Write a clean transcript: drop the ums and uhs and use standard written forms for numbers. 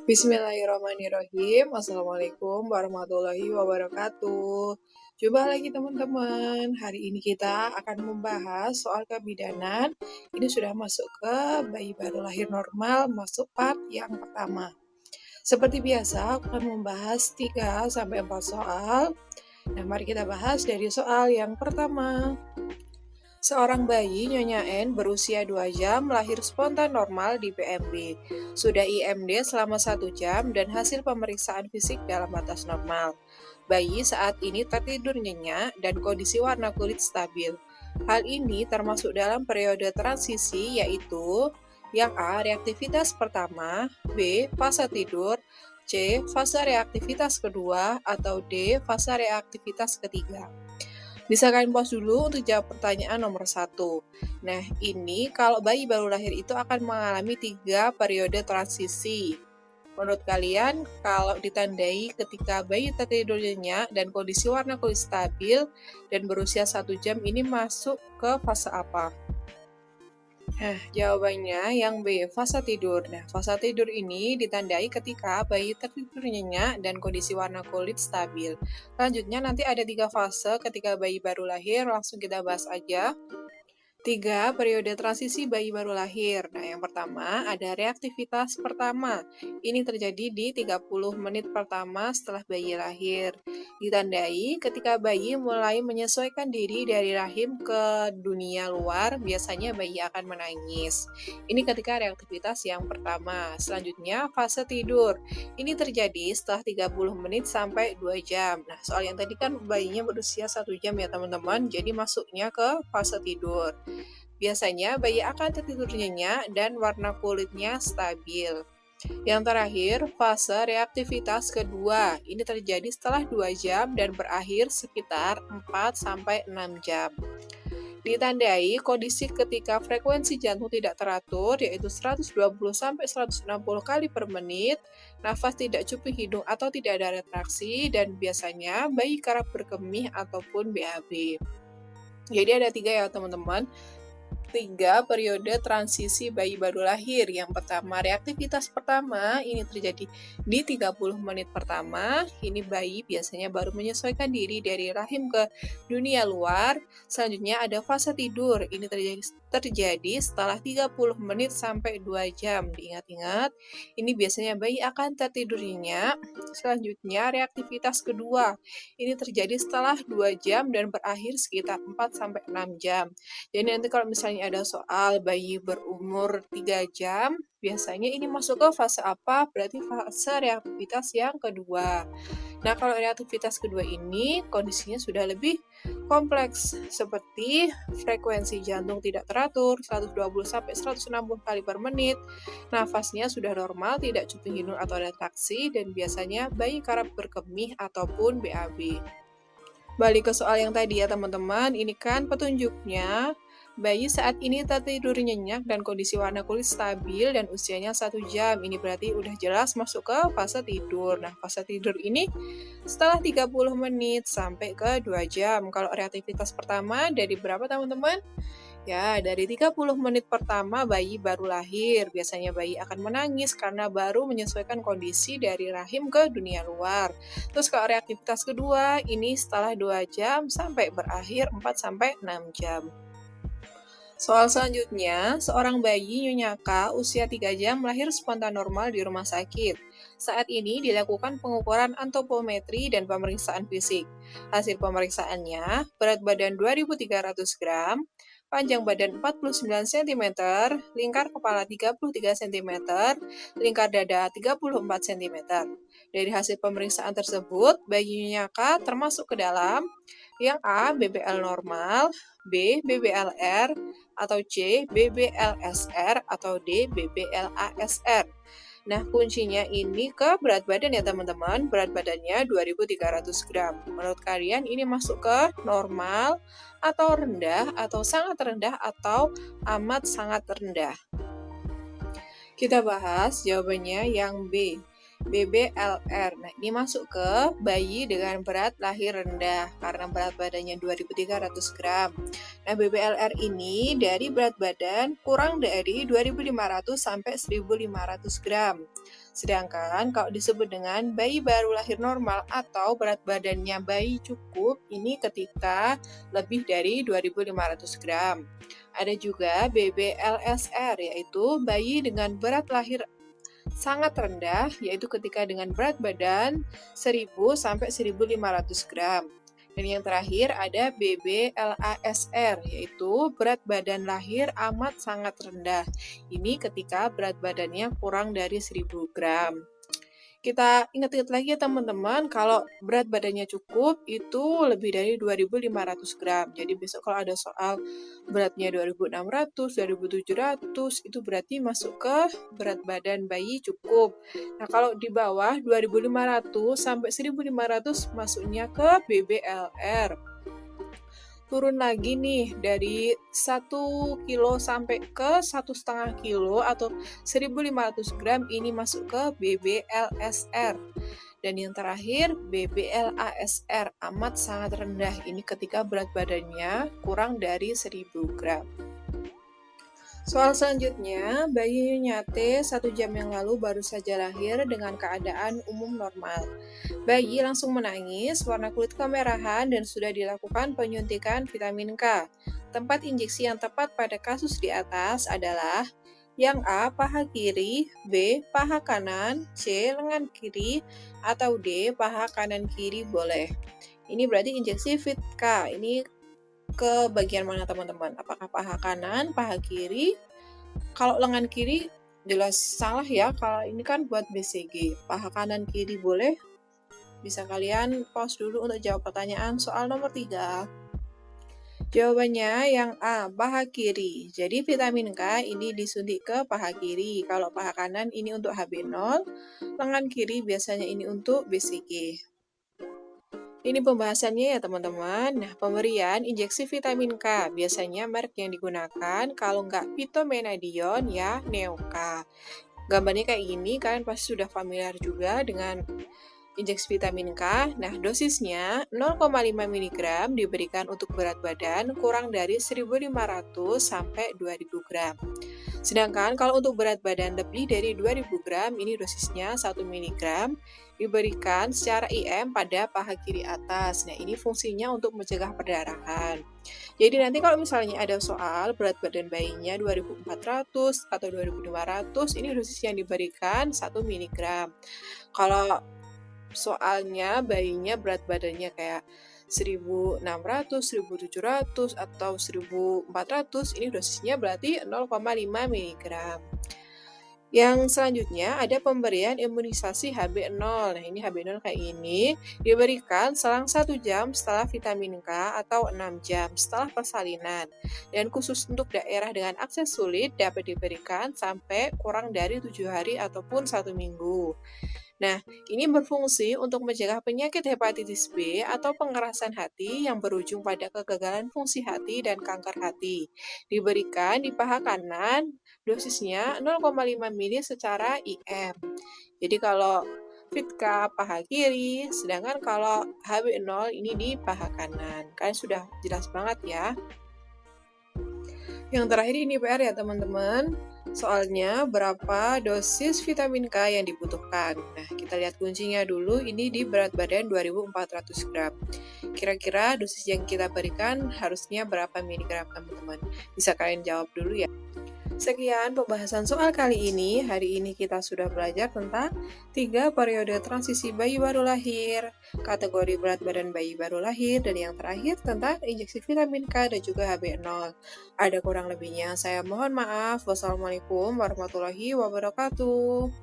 Bismillahirrahmanirrahim. Assalamualaikum warahmatullahi wabarakatuh. Jumpa lagi teman-teman. Hari ini kita akan membahas soal kebidanan. Ini sudah masuk ke bayi baru lahir normal, masuk part yang pertama. Seperti biasa, aku akan membahas 3-4 soal. Nah, mari kita bahas dari soal yang pertama. Seorang bayi Nyonya N berusia 2 jam lahir spontan normal di PMB. Sudah IMD selama 1 jam dan hasil pemeriksaan fisik dalam batas normal. Bayi saat ini tertidur nyenyak dan kondisi warna kulit stabil. Hal ini termasuk dalam periode transisi yaitu yang A. Reaktivitas pertama, B. Fase tidur, C. Fase reaktivitas kedua, atau D. Fase reaktivitas ketiga. Bisa kalian pause dulu untuk jawab pertanyaan nomor 1. Nah, ini kalau bayi baru lahir itu akan mengalami 3 periode transisi. Menurut kalian, kalau ditandai ketika bayi tertidur nyenyak dan kondisi warna kulit stabil dan berusia 1 jam ini masuk ke fase apa? Nah, jawabannya yang B, fase tidur. Nah, fase tidur ini ditandai ketika bayi tertidur nyenyak dan kondisi warna kulit stabil. Selanjutnya nanti ada 3 fase ketika bayi baru lahir, langsung kita bahas aja. 3 periode transisi bayi baru lahir. Nah, yang pertama ada reaktivitas pertama. Ini terjadi di 30 menit pertama setelah bayi lahir. Ditandai ketika bayi mulai menyesuaikan diri dari rahim ke dunia luar, biasanya bayi akan menangis. Ini ketika reaktivitas yang pertama. Selanjutnya fase tidur. Ini terjadi setelah 30 menit sampai 2 jam. Nah, soal yang tadi kan bayinya berusia 1 jam ya teman-teman, jadi masuknya ke fase tidur. Biasanya bayi akan tertidur nyenyak dan warna kulitnya stabil. Yang terakhir, fase reaktivitas kedua. Ini terjadi setelah 2 jam dan berakhir sekitar 4-6 jam. Ditandai kondisi ketika frekuensi jantung tidak teratur, yaitu 120-160 kali per menit, nafas tidak cuping hidung atau tidak ada retraksi, dan biasanya bayi kerap berkemih ataupun BAB. Jadi ada 3 ya teman-teman. 3 periode transisi bayi baru lahir. Yang pertama, reaktivitas pertama, ini terjadi di 30 menit pertama. Ini bayi biasanya baru menyesuaikan diri dari rahim ke dunia luar. Selanjutnya ada fase tidur. Ini terjadi setelah 30 menit sampai 2 jam. Diingat-ingat, ini biasanya bayi akan tertidur nyenyak. Selanjutnya, reaktivitas kedua. Ini terjadi setelah 2 jam dan berakhir sekitar 4-6 jam. Jadi nanti kalau misalnya ada soal bayi berumur 3 jam, biasanya ini masuk ke fase apa? Berarti fase reaktivitas yang kedua. Nah, kalau reaktivitas kedua ini kondisinya sudah lebih kompleks, seperti frekuensi jantung tidak teratur, 120-160 kali per menit, nafasnya sudah normal, tidak cuping hidung atau retraksi, dan biasanya bayi kerap berkemih ataupun BAB. Balik ke soal yang tadi ya teman-teman, ini kan petunjuknya bayi saat ini tertidur nyenyak dan kondisi warna kulit stabil dan usianya 1 jam. Ini berarti udah jelas masuk ke fase tidur. Nah, fase tidur ini setelah 30 menit sampai ke 2 jam. Kalau reaktivitas pertama dari berapa teman-teman? Ya, dari 30 menit pertama bayi baru lahir. Biasanya bayi akan menangis karena baru menyesuaikan kondisi dari rahim ke dunia luar. Terus kalau reaktivitas kedua, ini setelah 2 jam sampai berakhir 4-6 jam. Soal selanjutnya, seorang bayi Nyonya K usia 3 jam lahir spontan normal di rumah sakit. Saat ini dilakukan pengukuran antropometri dan pemeriksaan fisik. Hasil pemeriksaannya, berat badan 2.300 gram, panjang badan 49 cm, lingkar kepala 33 cm, lingkar dada 34 cm. Dari hasil pemeriksaan tersebut, bayi Nyonya K termasuk ke dalam yang A. BBL normal, B. BBLR, atau C. BBLSR, atau D. BBLASR. Nah, kuncinya ini ke berat badan ya teman-teman. Berat badannya 2.300 gram. Menurut kalian ini masuk ke normal, atau rendah, atau sangat rendah, atau amat sangat rendah? Kita bahas jawabannya yang B. BBLR. Nah, ini masuk ke bayi dengan berat lahir rendah karena berat badannya 2.300 gram. Nah, BBLR ini dari berat badan kurang dari 2.500 sampai 1.500 gram. Sedangkan kalau disebut dengan bayi baru lahir normal atau berat badannya bayi cukup, ini ketika lebih dari 2.500 gram. Ada juga BBLSR, yaitu bayi dengan berat lahir sangat rendah, yaitu ketika dengan berat badan 1000 sampai 1.500 gram. Dan yang terakhir ada BBLASR, yaitu berat badan lahir amat sangat rendah. Ini ketika berat badannya kurang dari 1000 gram. Kita ingat-ingat lagi ya teman-teman, kalau berat badannya cukup itu lebih dari 2.500 gram. Jadi besok kalau ada soal beratnya 2.600, 2.700, itu berarti masuk ke berat badan bayi cukup. Nah kalau di bawah 2.500 sampai 1.500 masuknya ke BBLR. Turun lagi nih dari 1 kilo sampai ke 1,5 kilo atau 1.500 gram, ini masuk ke BBLSR. Dan yang terakhir BBLASR, amat sangat rendah, ini ketika berat badannya kurang dari 1.000 gram. Soal selanjutnya, bayi Nyate 1 jam yang lalu baru saja lahir dengan keadaan umum normal. Bayi langsung menangis, warna kulit kemerahan, dan sudah dilakukan penyuntikan vitamin K. Tempat injeksi yang tepat pada kasus di atas adalah yang A. Paha kiri, B. Paha kanan, C. Lengan kiri, atau D. Paha kanan kiri boleh. Ini berarti injeksi Fit K. Ini ke bagian mana teman-teman? Apakah paha kanan, paha kiri? Kalau lengan kiri jelas salah ya, kalau ini kan buat BCG. Paha kanan kiri boleh. Bisa kalian pause dulu untuk jawab pertanyaan soal nomor 3. Jawabannya yang A, paha kiri. Jadi vitamin K ini disuntik ke paha kiri. Kalau paha kanan ini untuk HB0, lengan kiri biasanya ini untuk BCG. Ini pembahasannya ya teman-teman. Nah, pemberian injeksi vitamin K. Biasanya merek yang digunakan kalau nggak Phytomenadion ya Neoka. Gambarnya kayak gini, kalian pasti sudah familiar juga dengan injeksi vitamin K. Nah, dosisnya 0,5 mg diberikan untuk berat badan kurang dari 1.500 sampai 2.000 gram. Sedangkan kalau untuk berat badan lebih dari 2.000 gram, ini dosisnya 1 mg diberikan secara IM pada paha kiri atas. Nah, ini fungsinya untuk mencegah perdarahan. Jadi nanti kalau misalnya ada soal berat badan bayinya 2.400 atau 2.500, ini dosis yang diberikan 1 mg. Kalau soalnya bayinya berat badannya kayak 1.600, 1.700, atau 1.400, ini dosisnya berarti 0,5 mg. Yang selanjutnya ada pemberian imunisasi HB0. Nah, ini HB0 kayak ini, diberikan selang 1 jam setelah vitamin K atau 6 jam setelah persalinan. Dan khusus untuk daerah dengan akses sulit dapat diberikan sampai kurang dari 7 hari ataupun 1 minggu. Nah, ini berfungsi untuk mencegah penyakit hepatitis B atau pengerasan hati yang berujung pada kegagalan fungsi hati dan kanker hati. Diberikan di paha kanan, dosisnya 0,5 ml secara IM. Jadi kalau Fitka paha kiri, sedangkan kalau HB0 ini di paha kanan. Kalian sudah jelas banget ya. Yang terakhir ini PR ya teman-teman. Soalnya berapa dosis vitamin K yang dibutuhkan. Nah, kita lihat kuncinya dulu, ini di berat badan 2.400 gram. Kira-kira dosis yang kita berikan harusnya berapa miligram teman-teman? Bisa kalian jawab dulu ya. Sekian pembahasan soal kali ini. Hari ini kita sudah belajar tentang 3 periode transisi bayi baru lahir, kategori berat badan bayi baru lahir, dan yang terakhir tentang injeksi vitamin K dan juga HB0. Ada kurang lebihnya, saya mohon maaf. Wassalamualaikum warahmatullahi wabarakatuh.